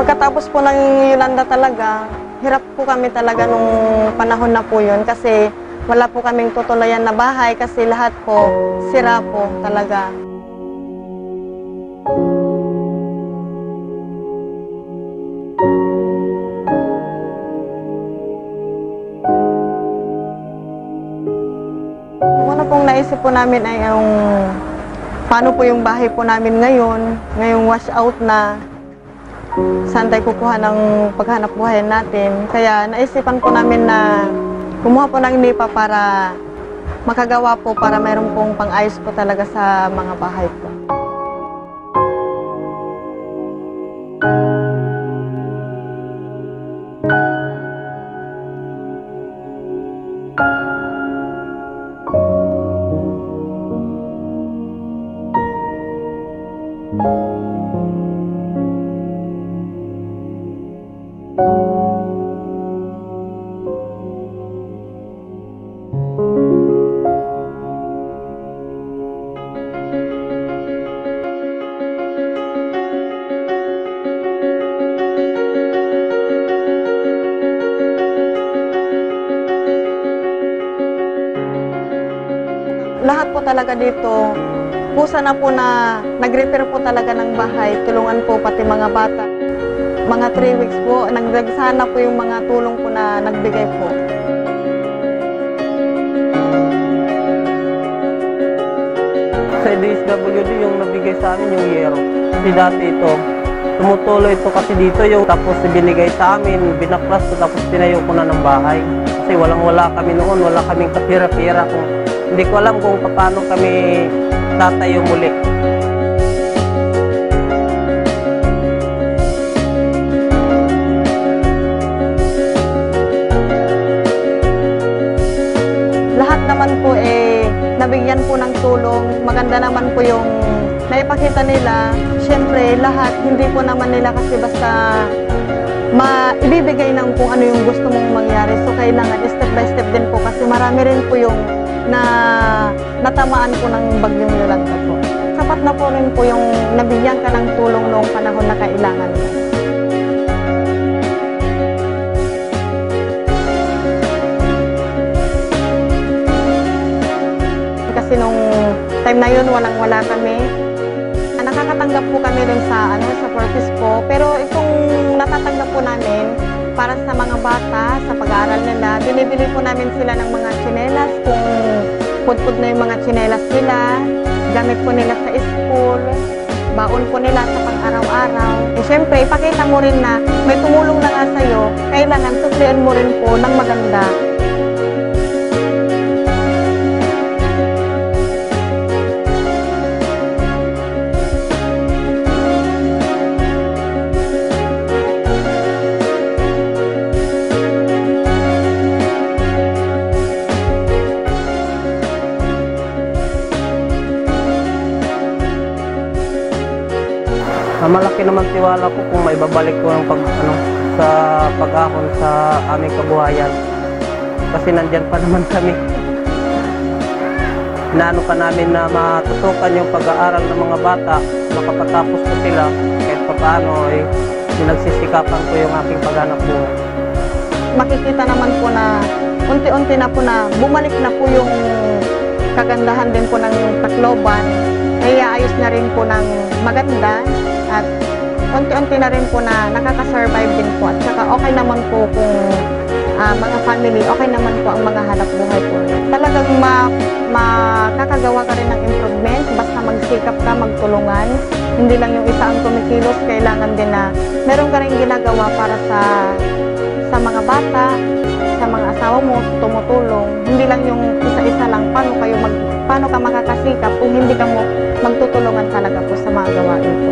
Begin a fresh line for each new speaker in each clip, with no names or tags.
Pagkatapos po ng Yolanda talaga, hirap po kami talaga nung panahon na po yun kasi wala po kaming tutulayan na bahay kasi lahat po sira po talaga. Una pong naisip po namin ay yung paano po yung bahay po namin ngayon, ngayong wash out na, saan tayo kukuha ng paghanap buhay natin. Kaya naisipan po namin na kumuha po ng nipa para makagawa po para mayroon pong pang-ayos po talaga sa mga bahay po. Lahat po talaga dito, pusa na po na nag-repair po talaga ng bahay, tulungan po pati mga bata. Mga 3 weeks po, nagdagsana po yung mga tulong po na nagbigay po.
Sa DSWD yung nabigay sa amin yung yero. Kasi dati ito, tumutuloy ito kasi dito yung tapos binigay sa amin, binaklas ko tapos tinayo ko na ng bahay. Kasi walang-wala kami noon, wala kaming kapira-pira kung hindi ko alam kung paano kami tatayo muli.
Lahat naman po nabigyan po ng tulong. Maganda naman po yung naipakita nila. Siyempre, lahat, hindi po naman nila kasi basta ibibigay ng kung ano yung gusto mong mangyari. So, kailangan step by step din po kasi marami rin po yung natamaan po ng bagyong Yolanda po. Sapat na po rin po yung nabigyan ka ng tulong noong panahon na kailangan mo. Kasi nung time na yun, walang-wala kami. Nakakatanggap po kami rin sa purpose po. Pero itong natatanggap po namin, para sa mga bata, sa pag-aaral nila, binibili po namin sila ng mga tsinelas, kung pudpud na yung mga tsinelas nila, gamit po nila sa school, baon po nila sa pang-araw-araw. Siyempre, ipakita mo rin na may tumulong na nga sa'yo, kailangan suklian mo rin po ng maganda.
Malaki naman tiwala ko kung may babalik ko ng sa pag-ahon sa aming kabuhayan. Kasi nandyan pa naman kami. Inaano pa namin na matutukan yung pag-aaral ng mga bata, makapatapos ko sila, kahit pa paano pinagsisikapan ko yung aking paghanap buhay.
Makikita naman po na unti-unti na po na bumalik na po yung kagandahan din po ng Tacloban. Kaya ayos na rin po ng maganda. At unti-unti na rin po na nakaka-survive din po. At saka okay naman po kung mga family, okay naman po ang mga hanap buhay po. Talagang makakagawa ka rin ng improvement, basta magsikap ka, magtulungan. Hindi lang yung isa ang kumikilos, kailangan din na meron ka rin ginagawa para sa mga bata, sa mga asawa mo, tumutulong. Hindi lang yung isa-isa lang, paano ka makakasikap kung hindi ka mo magtutulungan talaga po sa mga gawain po.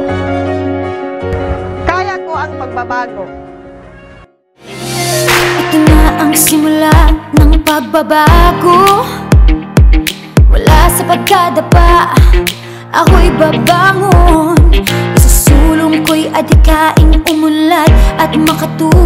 Kaya ko ang pagbabago.
Ito na ang simula ng pagbabago. Wala sa pagkadapa, ako'y babangon. Isusulong ko'y adikaing umunlad at makatulong.